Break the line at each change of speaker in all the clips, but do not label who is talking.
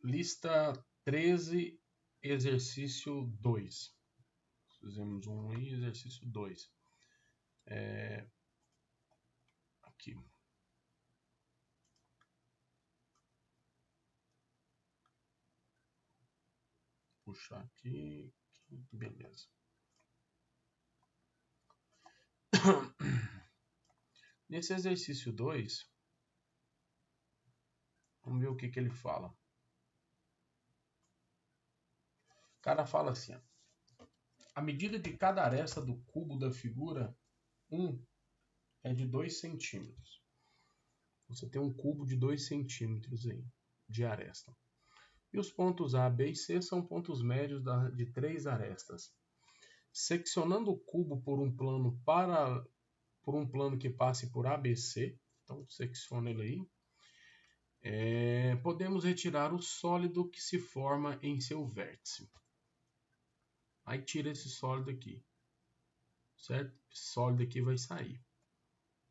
lista 13, exercício 2. Fizemos um aí, exercício 2. Aqui. Puxar aqui, beleza. Nesse exercício 2, vamos ver o que ele fala. O cara fala assim, ó, a medida de cada aresta do cubo da figura 1 é de 2 centímetros. Você tem um cubo de 2 centímetros aí, de aresta. E os pontos A, B e C são pontos médios de 3 arestas. Seccionando o cubo por um plano que passe por ABC, então secciona ele aí, podemos retirar o sólido que se forma em seu vértice. Aí tira esse sólido aqui, certo? Esse sólido aqui vai sair.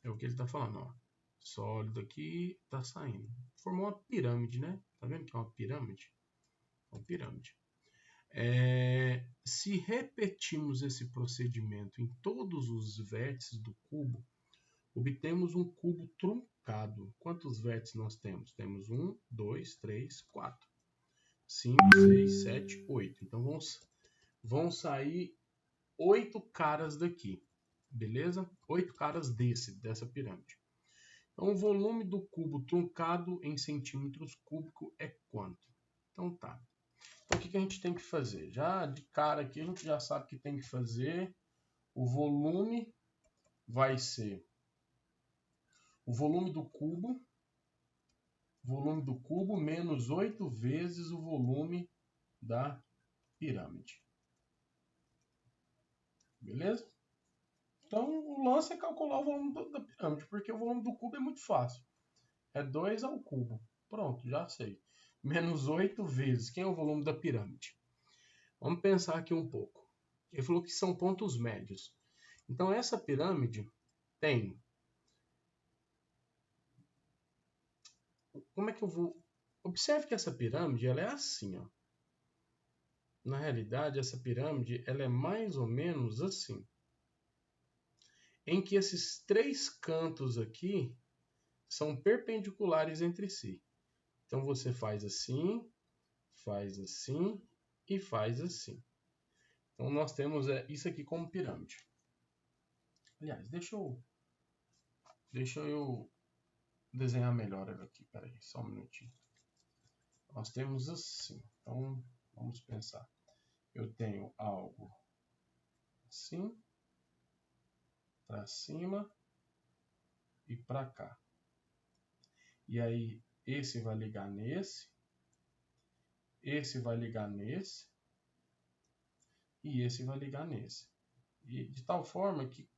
É o que ele está falando, ó. Sólido aqui está saindo. Formou uma pirâmide, né? Tá vendo que é uma pirâmide? Uma pirâmide. Se repetirmos esse procedimento em todos os vértices do cubo, obtemos um cubo truncado. Quantos vértices nós temos? Temos 1, 2, 3, 4, 5, 6, 7, 8. Então vão sair 8 caras daqui. Beleza? 8 caras dessa pirâmide. Então o volume do cubo truncado em centímetros cúbicos é quanto? Então tá. Então o que a gente tem que fazer? Já de cara aqui a gente já sabe que tem que fazer. O volume vai ser o volume do cubo menos 8 vezes o volume da pirâmide. Beleza? Então o lance é calcular o volume da pirâmide, porque o volume do cubo é muito fácil. É 2 ao cubo. Pronto, já sei. Menos 8 vezes. Quem é o volume da pirâmide? Vamos pensar aqui um pouco. Ele falou que são pontos médios. Então essa pirâmide tem... Como é que eu vou... Observe que essa pirâmide ela é assim, ó. Na realidade, essa pirâmide ela é mais ou menos assim. Em que esses 3 cantos aqui são perpendiculares entre si. Então você faz assim e faz assim. Então nós temos isso aqui como pirâmide. Aliás, deixa eu desenhar melhor ela aqui. Peraí, só um minutinho. Nós temos assim. Então vamos pensar. Eu tenho algo assim, para cima e para cá. E aí esse vai ligar nesse, esse vai ligar nesse e esse vai ligar nesse. E de tal forma que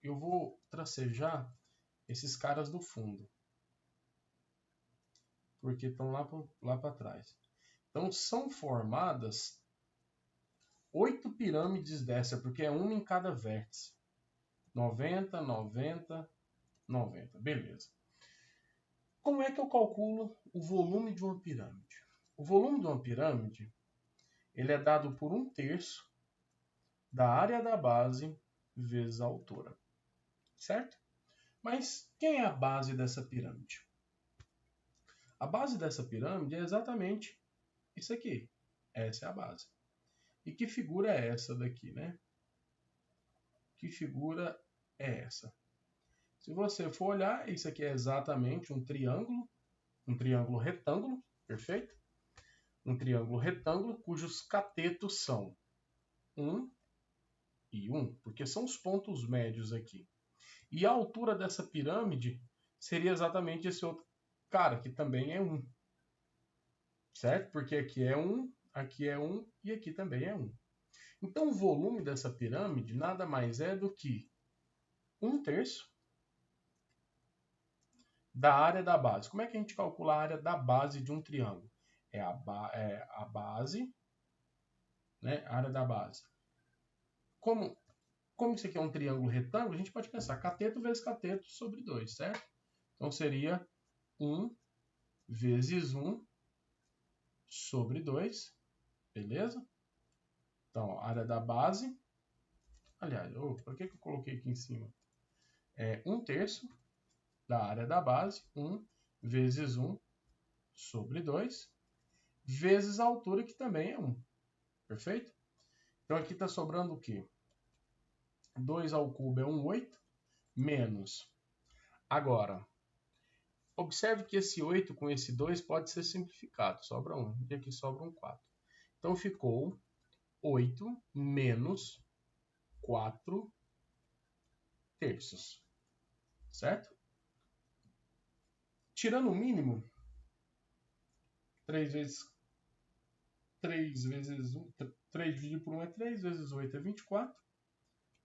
eu vou tracejar esses caras do fundo, porque estão lá para trás. Então são formadas 8 pirâmides dessa, porque é uma em cada vértice. 90, 90, 90. Beleza. Como é que eu calculo o volume de uma pirâmide? O volume de uma pirâmide ele é dado por 1/3 da área da base vezes a altura. Certo? Mas quem é a base dessa pirâmide? A base dessa pirâmide é exatamente isso aqui. Essa é a base. E que figura é essa daqui, né? Que figura é essa? Se você for olhar, isso aqui é exatamente um triângulo retângulo, perfeito? Um triângulo retângulo cujos catetos são 1 e 1, porque são os pontos médios aqui. E a altura dessa pirâmide seria exatamente esse outro cara, que também é 1. Certo? Porque aqui é 1 e aqui também é 1. Então o volume dessa pirâmide nada mais é do que 1/3 da área da base. Como é que a gente calcula a área da base de um triângulo? É a base, né? A área da base. Como isso aqui é um triângulo retângulo, a gente pode pensar cateto vezes cateto sobre 2, certo? Então seria 1 vezes 1 sobre 2, beleza? Então, área da base, aliás, por que eu coloquei aqui em cima? É 1/3 da área da base, 1 vezes 1 sobre 2, vezes a altura, que também é 1, perfeito? Então, aqui está sobrando o quê? 2 ao cubo é 1/8, menos. Agora, observe que esse 8 com esse 2 pode ser simplificado, sobra 1, e aqui sobra um 4. Então, ficou 8 menos 4/3, certo? Tirando o mínimo, 3 vezes 1, 3 dividido por 1 é 3, vezes 8 é 24,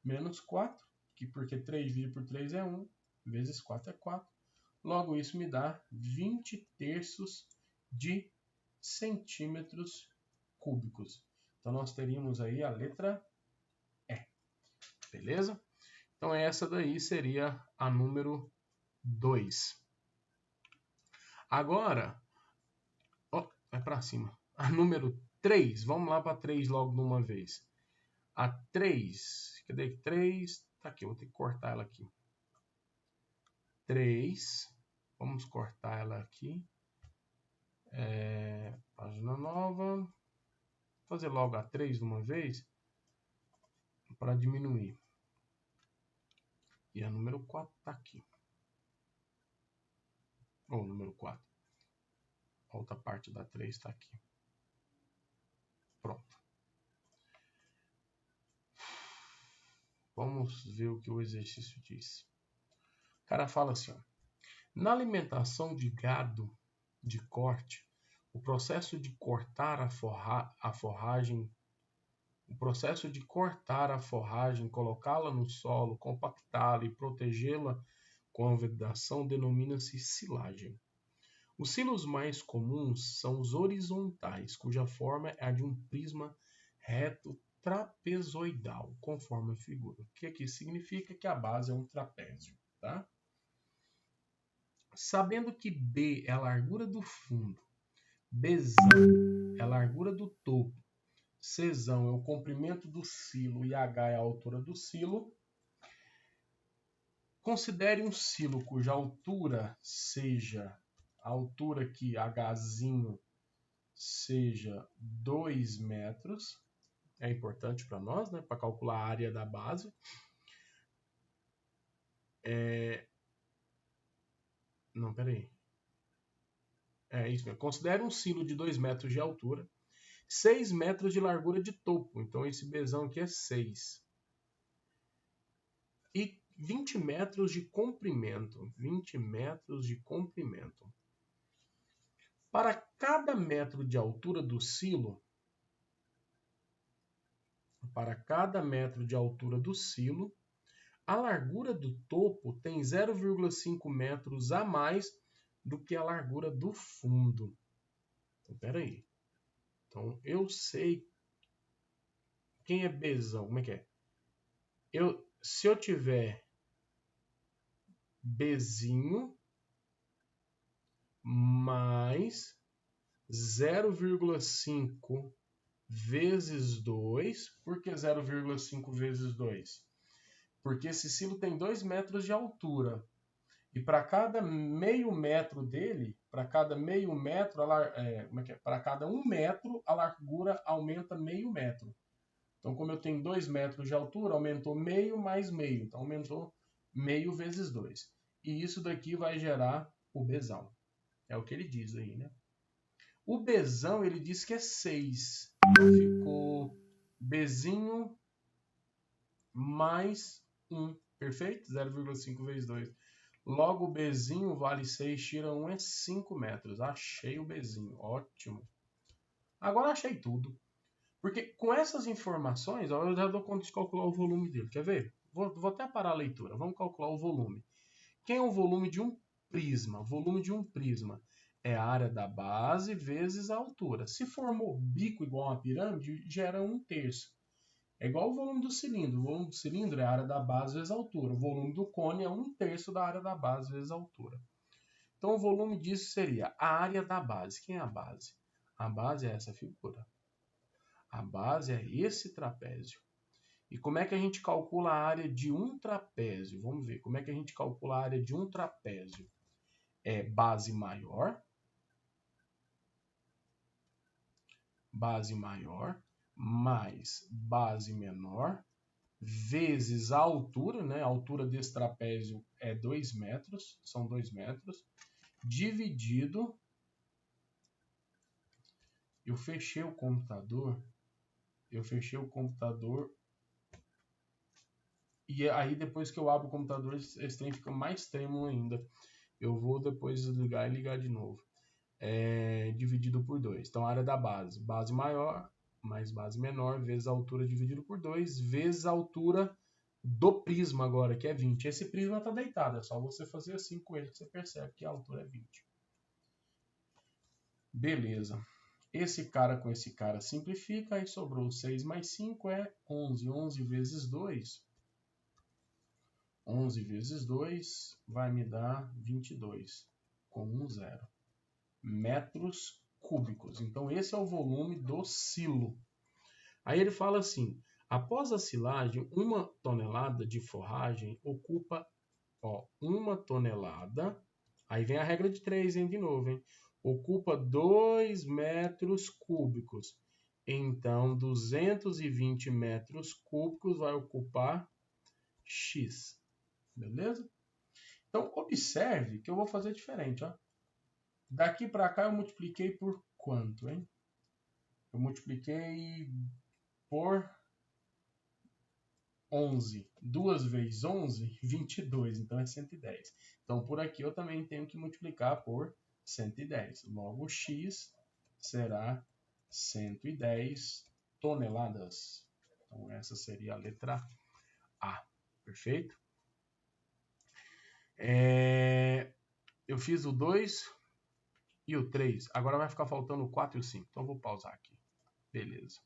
menos 4, porque 3 dividido por 3 é 1, vezes 4 é 4. Logo, isso me dá 20/3 de centímetros cúbicos. Então, nós teríamos aí a letra E, beleza? Então, essa daí seria a número 2. Agora, vai para cima. A número 3, vamos lá para 3 logo de uma vez. A 3, cadê 3? Tá aqui, eu vou ter que cortar ela aqui. 3, vamos cortar ela aqui. Página nova. Vou fazer logo a 3 de uma vez para diminuir. E a número 4 está aqui. Ou número 4. A outra parte da 3 está aqui. Pronto. Vamos ver o que o exercício diz. O cara fala assim, ó. Na alimentação de gado de corte, o processo de cortar a forragem, colocá-la no solo, compactá-la e protegê-la com a vedação denomina-se silagem. Os silos mais comuns são os horizontais, cuja forma é a de um prisma reto trapezoidal, conforme a figura. O que aqui significa que a base é um trapézio, tá? Sabendo que B é a largura do fundo, Bzão é a largura do topo, Czão é o comprimento do silo e H é a altura do silo, considere um silo cuja altura seja a altura que Hzinho seja 2 metros. É importante para nós, né, para calcular a área da base. Não, peraí. É isso mesmo. Considere um silo de 2 metros de altura, 6 metros de largura de topo. Então, esse Bzão aqui é 6. E 20 metros de comprimento. 20 metros de comprimento. Para cada metro de altura do silo, a largura do topo tem 0,5 metros a mais do que a largura do fundo. Então, peraí. Então, eu sei quem é Bzão. Como é que é? Se eu tiver Bzinho mais 0,5 vezes 2. Por que 0,5 vezes 2? Porque esse silo tem 2 metros de altura. E para cada meio metro dele, para cada 1 metro, a largura aumenta meio metro. Então, como eu tenho 2 metros de altura, aumentou meio mais meio. Então, aumentou meio vezes 2. E isso daqui vai gerar o Bzão. É o que ele diz aí, né? O Bzão, ele diz que é 6. Então, ficou Bzinho mais 1. Perfeito? 0,5 vezes 2. Logo, o Bzinho vale 6, tira 1 é 5 metros. Achei o Bzinho. Ótimo. Agora achei tudo. Porque com essas informações, eu já dou conta de calcular o volume dele. Quer ver? Vou até parar a leitura. Vamos calcular o volume. Quem é o volume de um prisma? O volume de um prisma é a área da base vezes a altura. Se formou bico igual a uma pirâmide, gera 1/3. É igual o volume do cilindro. O volume do cilindro é a área da base vezes a altura. O volume do cone é 1/3 da área da base vezes a altura. Então, o volume disso seria a área da base. Quem é a base? A base é essa figura. A base é esse trapézio. E como é que a gente calcula a área de um trapézio? Vamos ver. Como é que a gente calcula a área de um trapézio? É base maior mais base menor vezes a altura, né? A altura desse trapézio é 2 metros, são 2 metros, dividido. Eu fechei o computador e aí depois que eu abro o computador, esse trem fica mais trêmulo ainda. Eu vou depois desligar e ligar de novo. Dividido por 2. Então, a área da base. Base maior mais base menor vezes a altura dividido por 2 vezes a altura do prisma agora, que é 20. Esse prisma está deitado. É só você fazer assim com ele que você percebe que a altura é 20. Beleza. Esse cara com esse cara simplifica. Aí sobrou 6 mais 5 é 11. 11 vezes 2. 11 vezes 2 vai me dar 22. Com 1 zero. Metros cúbicos. Então, esse é o volume do silo. Aí ele fala assim, após a silagem, 1 tonelada de forragem ocupa 1 tonelada, aí vem a regra de 3, hein, de novo, hein? Ocupa 2 metros cúbicos. Então, 220 metros cúbicos vai ocupar X. Beleza? Então, observe que eu vou fazer diferente, ó. Daqui para cá eu multipliquei por quanto, hein? Eu multipliquei por 11. 2 vezes 11, 22. Então é 110. Então por aqui eu também tenho que multiplicar por 110. Logo, X será 110 toneladas. Então essa seria a letra A. Perfeito? Eu fiz o 2 e o 3. Agora vai ficar faltando o 4 e o 5. Então vou pausar aqui. Beleza.